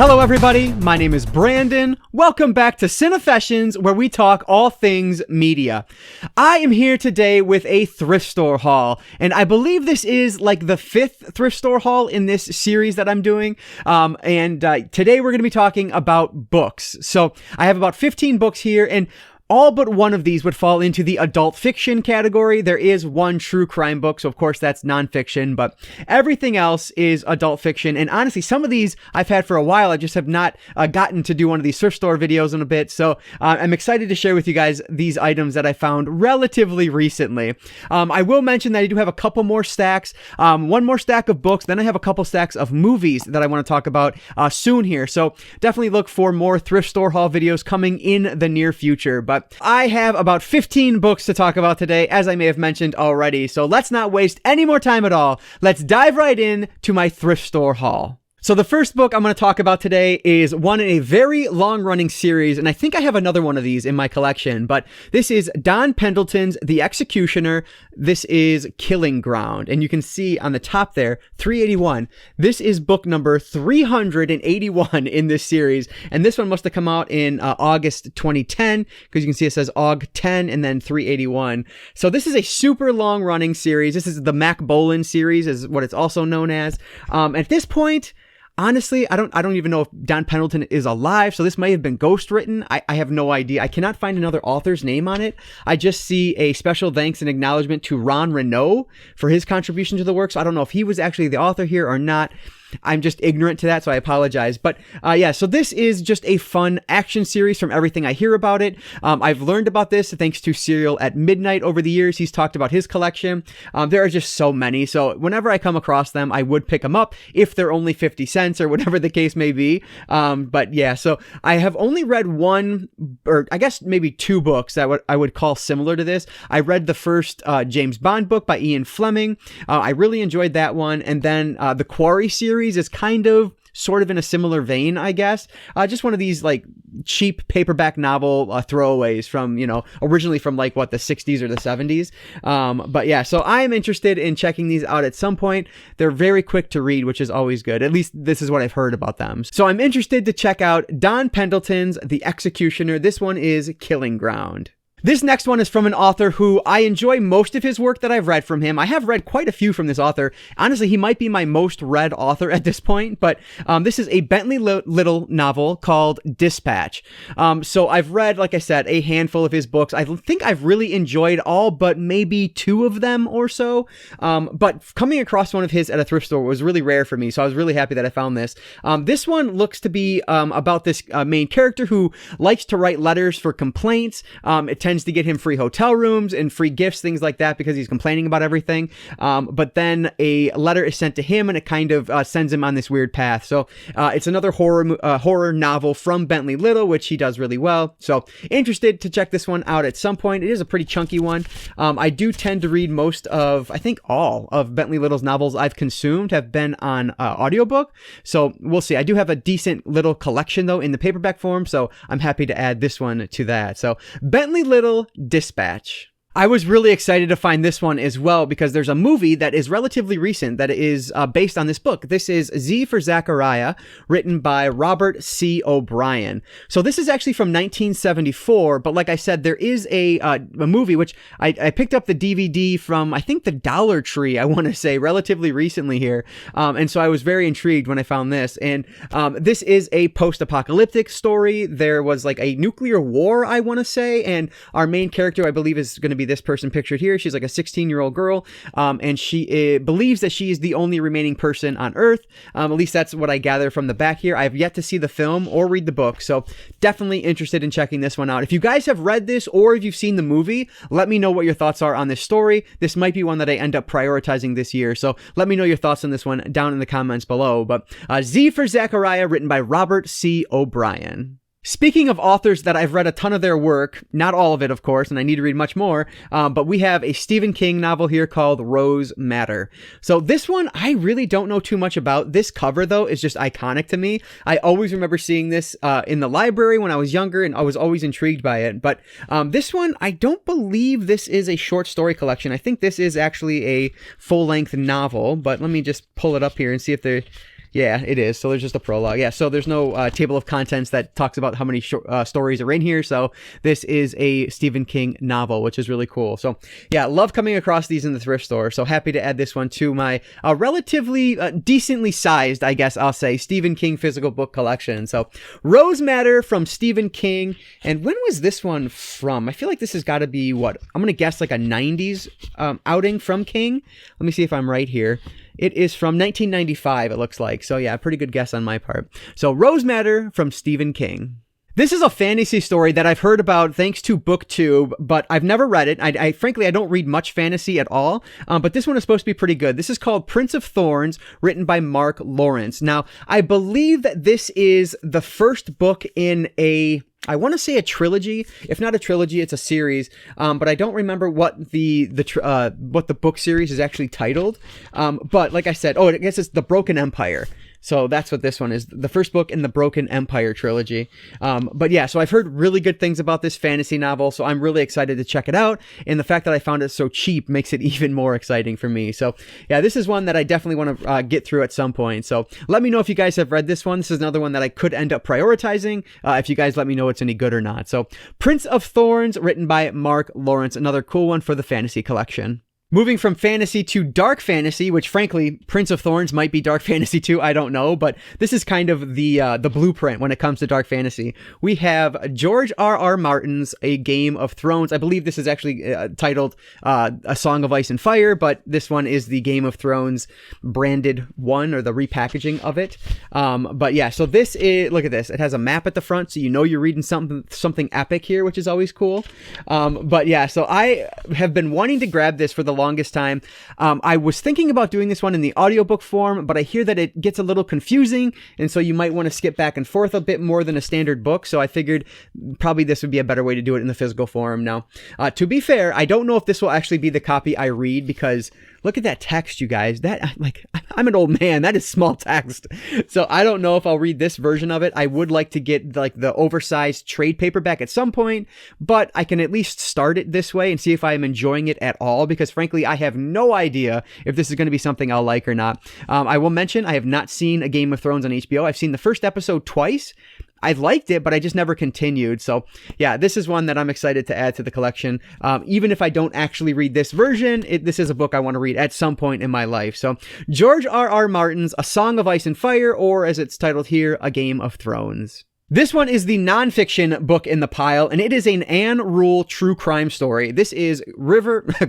Hello everybody, my name is Brandon. Welcome back to Cinefessions, where we talk all things media. I am here today with a thrift store haul, and I believe this is like the 5th thrift store haul in this series that I'm doing. Today we're going to be talking about books. So I have about 15 books here, and all but one of these would fall into the adult fiction category. There is one true crime book, so of course that's nonfiction, but everything else is adult fiction. And honestly, some of these I've had for a while. I just have not gotten to do one of these thrift store videos in a bit. So I'm excited to share with you guys these items that I found relatively recently. I will mention that I do have a couple more stacks, one more stack of books, then I have a couple stacks of movies that I want to talk about soon here. So definitely look for more thrift store haul videos coming in the near future. But I have about 15 books to talk about today, as I may have mentioned already. So let's not waste any more time at all. Let's dive right in to my thrift store haul. So the first book I'm going to talk about today is one in a very long-running series, and I think I have another one of these in my collection, but this is Don Pendleton's The Executioner. This is Killing Ground, and you can see on the top there, 381. This is book number 381 in this series, and this one must have come out in August 2010, because you can see it says Aug 10 and then 381. So this is a super long-running series. This is the Mac Bolan series, is what it's also known as. At this point, honestly, I don't even know if Don Pendleton is alive, so this may have been ghostwritten. I have no idea. I cannot find another author's name on it. I just see a special thanks and acknowledgement to Ron Renaud for his contribution to the work, so I don't know if he was actually the author here or not. I'm just ignorant to that, so I apologize. But yeah, so this is just a fun action series from everything I hear about it. I've learned about this thanks to Serial at Midnight over the years. He's talked about his collection. There are just so many. So whenever I come across them, I would pick them up if they're only 50 cents or whatever the case may be. But yeah, so I have only read one, or I guess maybe two books that I would call similar to this. I read the first James Bond book by Ian Fleming. I really enjoyed that one. And then the Quarry series is kind of sort of in a similar vein, I guess. Just one of these like cheap paperback novel throwaways from, originally from like the 60s or the 70s. But yeah, so I am interested in checking these out at some point. They're very quick to read, which is always good. At least this is what I've heard about them. So I'm interested to check out Don Pendleton's The Executioner. This one is Killing Ground. This next one is from an author who I enjoy most of his work that I've read from him. I have read quite a few from this author. Honestly, he might be my most read author at this point, but this is a Bentley Little novel called Dispatch. So I've read, like I said, a handful of his books. I think I've really enjoyed all but maybe two of them or so. But coming across one of his at a thrift store was really rare for me, so I was really happy that I found this. This one looks to be about this main character who likes to write letters for complaints. It tends to get him free hotel rooms and free gifts, things like that, because he's complaining about everything. But then a letter is sent to him, and it kind of sends him on this weird path. So it's another horror novel from Bentley Little, which he does really well. So interested to check this one out at some point. It is a pretty chunky one. I do tend to read most of, I think all of Bentley Little's novels I've consumed have been on audiobook. So we'll see. I do have a decent little collection though in the paperback form, so I'm happy to add this one to that. So Bentley Little Dispatch. I was really excited to find this one as well because there's a movie that is relatively recent that is based on this book. This is Z for Zachariah, written by Robert C. O'Brien. So this is actually from 1974, but like I said, there is a movie which I picked up the DVD from, I think, the Dollar Tree, I want to say, relatively recently here. And so I was very intrigued when I found this. And this is a post-apocalyptic story. There was like a nuclear war, I want to say, and our main character, I believe, is going to be this person pictured here. She's like a 16-year-old girl, and she believes that she is the only remaining person on Earth. At least that's what I gather from the back here. I have yet to see the film or read the book, so definitely interested in checking this one out. If you guys have read this or if you've seen the movie, let me know what your thoughts are on this story. This might be one that I end up prioritizing this year, so let me know your thoughts on this one down in the comments below. But Z for Zachariah, written by Robert C. O'Brien. Speaking of authors that I've read a ton of their work, not all of it, of course, and I need to read much more, but we have a Stephen King novel here called Rose Madder. So this one, I really don't know too much about. This cover, though, is just iconic to me. I always remember seeing this in the library when I was younger, and I was always intrigued by it. But this one, I don't believe this is a short story collection. I think this is actually a full-length novel, but let me just pull it up here and see if there Yeah, it is. So there's just a prologue. Yeah, so there's no table of contents that talks about how many stories are in here. So this is a Stephen King novel, which is really cool. So yeah, love coming across these in the thrift store. So happy to add this one to my relatively decently sized, I guess I'll say, Stephen King physical book collection. So Rose Madder from Stephen King. And when was this one from? I feel like this has got to be, what, I'm going to guess like a 90s outing from King. Let me see if I'm right here. It is from 1995, it looks like. So yeah, pretty good guess on my part. So Rose Madder from Stephen King. This is a fantasy story that I've heard about thanks to BookTube, but I've never read it. I frankly, I don't read much fantasy at all, but this one is supposed to be pretty good. This is called Prince of Thorns, written by Mark Lawrence. Now, I believe that this is the first book in I want to say a trilogy. If not a trilogy, it's a series. But I don't remember what the book series is actually titled. But like I said, I guess it's The Broken Empire. So that's what this one is, the first book in the Broken Empire trilogy. But yeah, so I've heard really good things about this fantasy novel, so I'm really excited to check it out. And the fact that I found it so cheap makes it even more exciting for me. So yeah, this is one that I definitely want to get through at some point. So let me know if you guys have read this one. This is another one that I could end up prioritizing if you guys let me know it's any good or not. So Prince of Thorns, written by Mark Lawrence, another cool one for the fantasy collection. Moving from fantasy to dark fantasy, which frankly, Prince of Thorns might be dark fantasy too, I don't know, but this is kind of the blueprint when it comes to dark fantasy. We have George R.R. Martin's A Game of Thrones. I believe this is actually titled A Song of Ice and Fire, but this one is the Game of Thrones branded one, or the repackaging of it. But yeah, so this is, look at this. It has a map at the front, so you know you're reading something epic here, which is always cool. But yeah, so I have been wanting to grab this for the longest time. I was thinking about doing this one in the audiobook form, but I hear that it gets a little confusing, and so you might want to skip back and forth a bit more than a standard book, so I figured probably this would be a better way to do it in the physical form. Now, to be fair, I don't know if this will actually be the copy I read, because look at that text, you guys. That, like, I'm an old man. That is small text. So I don't know if I'll read this version of it. I would like to get like the oversized trade paperback at some point, but I can at least start it this way and see if I'm enjoying it at all, because frankly, I have no idea if this is going to be something I'll like or not. I will mention I have not seen A Game of Thrones on HBO. I've seen the first episode twice. I liked it, but I just never continued. So yeah, this is one that I'm excited to add to the collection. Even if I don't actually read this version, this is a book I want to read at some point in my life. So George R.R. Martin's A Song of Ice and Fire, or as it's titled here, A Game of Thrones. This one is the nonfiction book in the pile, and it is an Anne Rule true crime story. This is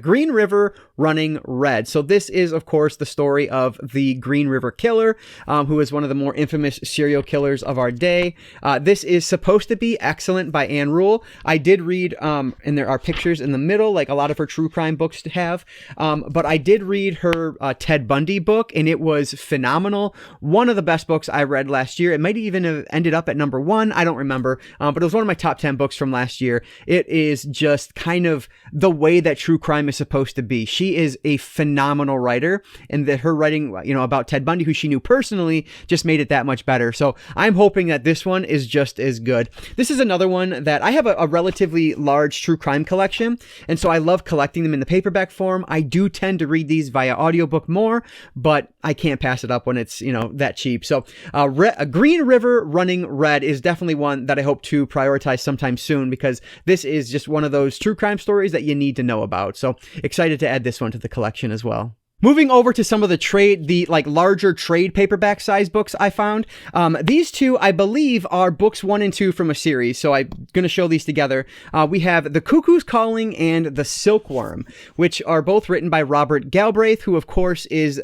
Green River Running Red. So this is, of course, the story of the Green River Killer, who is one of the more infamous serial killers of our day. This is supposed to be excellent by Anne Rule. I did read, and there are pictures in the middle, like a lot of her true crime books have, but I did read her Ted Bundy book, and it was phenomenal. One of the best books I read last year. It might even have ended up at number 1. I don't remember, but it was one of my top 10 books from last year. It is just kind of the way that true crime is supposed to be. She is a phenomenal writer, and that her writing, about Ted Bundy, who she knew personally, just made it that much better. So I'm hoping that this one is just as good. This is another one that I have a relatively large true crime collection, and so I love collecting them in the paperback form. I do tend to read these via audiobook more, but I can't pass it up when it's, that cheap. So Green River Running Red is definitely one that I hope to prioritize sometime soon, because this is just one of those true crime stories that you need to know about. So excited to add this one to the collection as well. Moving over to some of the larger trade paperback size books I found. These two, I believe, are books 1 and 2 from a series. So I'm going to show these together. We have The Cuckoo'S Calling and The Silkworm, which are both written by Robert Galbraith, who of course is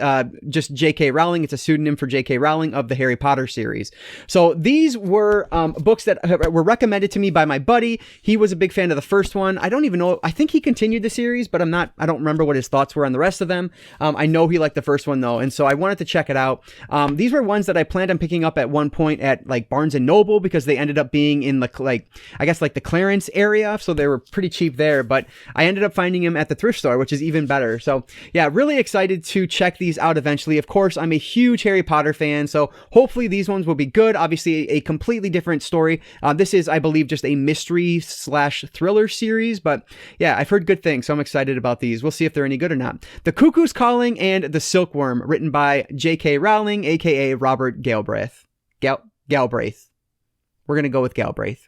just J.K. Rowling. It's a pseudonym for J.K. Rowling of the Harry Potter series. So these were books that were recommended to me by my buddy. He was a big fan of the first one. I don't even know. I think he continued the series, but I don't remember what his thoughts were on the rest of them. I know he liked the first one though, and so I wanted to check it out. These were ones that I planned on picking up at one point at like Barnes and Noble, because they ended up being in the the clearance area, so they were pretty cheap there. But I ended up finding them at the thrift store, which is even better. So yeah, really excited to check these out eventually. Of course, I'm a huge Harry Potter fan, so hopefully these ones will be good. Obviously, a completely different story. This is, I believe, just a mystery/thriller series, but yeah, I've heard good things, so I'm excited about these. We'll see if they're any good or not. The Cuckoo'S Calling Calling, and The Silkworm, written by J.K. Rowling, aka Robert Galbraith. Galbraith. We're going to go with Galbraith.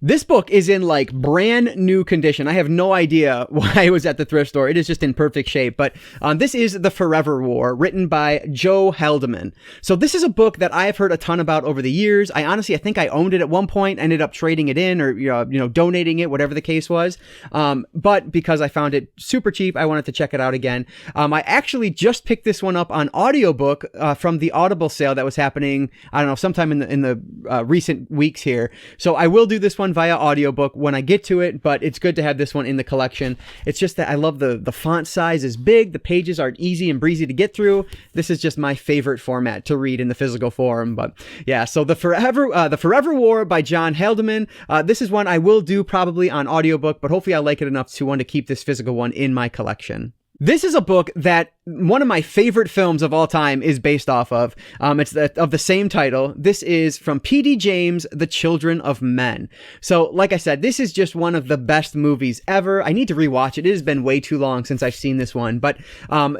This book is in like brand new condition. I have no idea why it was at the thrift store. It is just in perfect shape. But this is The Forever War, written by Joe Haldeman. So this is a book that I have heard a ton about over the years. I think I owned it at one point, ended up trading it in or, donating it, whatever the case was. But because I found it super cheap, I wanted to check it out again. I actually just picked this one up on audiobook from the Audible sale that was happening, I don't know, sometime in the recent weeks here. So I will do this one via audiobook when I get to it, but it's good to have this one in the collection. It's just that I love the font size is big, the pages are easy and breezy to get through. This is just my favorite format to read in the physical form. But yeah, so The Forever War by John Haldeman. This is one I will do probably on audiobook, but hopefully I like it enough to want to keep this physical one in my collection. This is a book that one of my favorite films of all time is based off of. It's of the same title. This is from P.D. James, The Children of Men. So, like I said, this is just one of the best movies ever. I need to rewatch it. It has been way too long since I've seen this one. But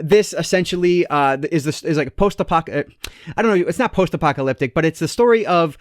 this essentially is like a post-apocalyptic. I don't know. It's not post-apocalyptic, but it's the story of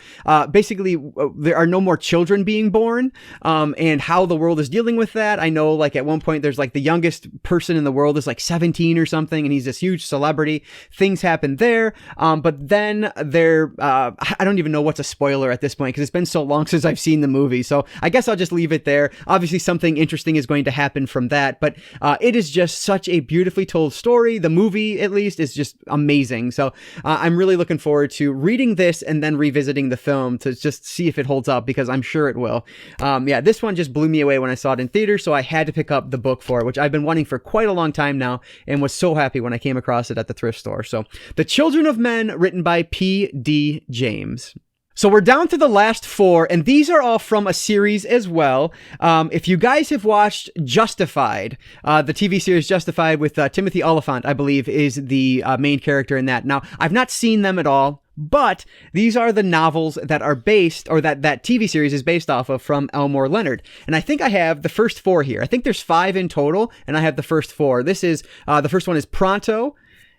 basically there are no more children being born, and how the world is dealing with that. I know, like at one point, there's like the youngest person in the world is like 17 or something, and he's this huge celebrity. Things happen there, but then I don't even know what's a spoiler at this point because it's been so long since I've seen the movie, so I guess I'll just leave it there. Obviously something interesting is going to happen from that, but it is just such a beautifully told story. The movie, at least, is just amazing, so I'm really looking forward to reading this and then revisiting the film to just see if it holds up, because I'm sure it will. Yeah, this one just blew me away when I saw it in theater, so I had to pick up the book for it, which I've been wanting for quite a long time now, and was so happy when I came across it at the thrift store. So, The Children of Men, written by P.D. James. So we're down to the last four, and these are all from a series as well. If you guys have watched Justified, the TV series Justified with Timothy Oliphant, I believe, is the main character in that. Now, I've not seen them at all, but these are the novels that are based, or that TV series is based off of, from Elmore Leonard. And I think I have the first four here. I think there's 5 in total, and I have the first 4. This is, the first one is Pronto,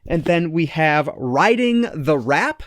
and then we have Riding the Rap,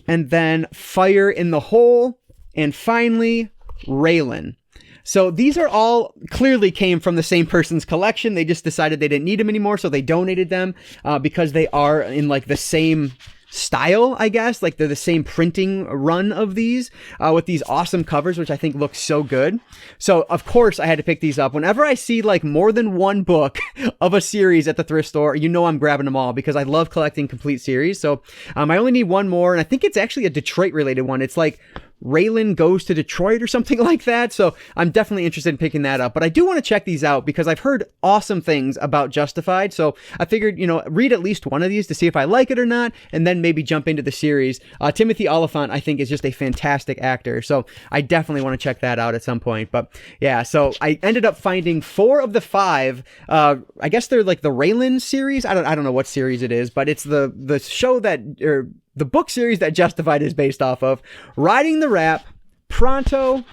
and then Fire in the Hole, and finally, Raylan. So these are all clearly came from the same person's collection. They just decided they didn't need them anymore, so they donated them because they are in like the same style, I guess, like they're the same printing run of these with these awesome covers, which I think look so good. So of course I had to pick these up. Whenever I see like more than one book of a series at the thrift store, I'm grabbing them all because I love collecting complete series. So I only need one more, and I think it's actually a Detroit related one. It's like Raylan Goes to Detroit or something like that. So I'm definitely interested in picking that up, but I do want to check these out because I've heard awesome things about Justified. So I figured, read at least one of these to see if I like it or not, and then maybe jump into the series. Timothy Oliphant, I think, is just a fantastic actor. So I definitely want to check that out at some point. But yeah, so I ended up finding 4 of the 5. I guess they're like the Raylan series. I don't know what series it is, but it's the show that, or the book series that Justified is based off of. Riding the Rap, Pronto,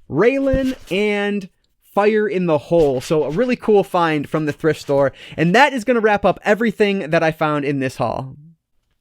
Raylan, and Fire in the Hole. So a really cool find from the thrift store. And that is going to wrap up everything that I found in this haul.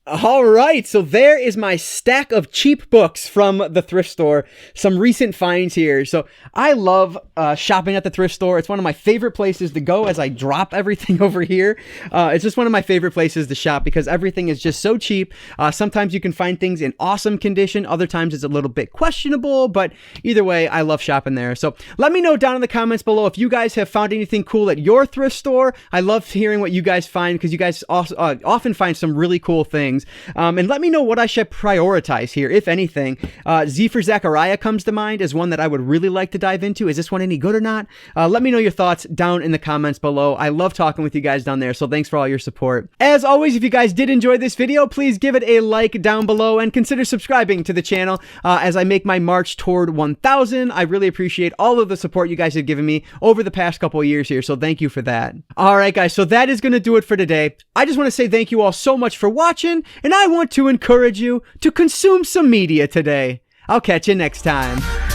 All right, so there is my stack of cheap books from the thrift store. Some recent finds here. So I love shopping at the thrift store. It's one of my favorite places to go as I drop everything over here. It's just one of my favorite places to shop because everything is just so cheap. Sometimes you can find things in awesome condition. Other times it's a little bit questionable, but either way, I love shopping there. So let me know down in the comments below if you guys have found anything cool at your thrift store. I love hearing what you guys find because you guys also, often find some really cool things. And let me know what I should prioritize here, if anything. Z for Zachariah comes to mind as one that I would really like to dive into. Is this one any good or not? Let me know your thoughts down in the comments below. I love talking with you guys down there, so thanks for all your support. As always, if you guys did enjoy this video, please give it a like down below and consider subscribing to the channel as I make my march toward 1,000. I really appreciate all of the support you guys have given me over the past couple of years here, so thank you for that. All right, guys, so that is going to do it for today. I just want to say thank you all so much for watching, and I want to encourage you to consume some media today. I'll catch you next time.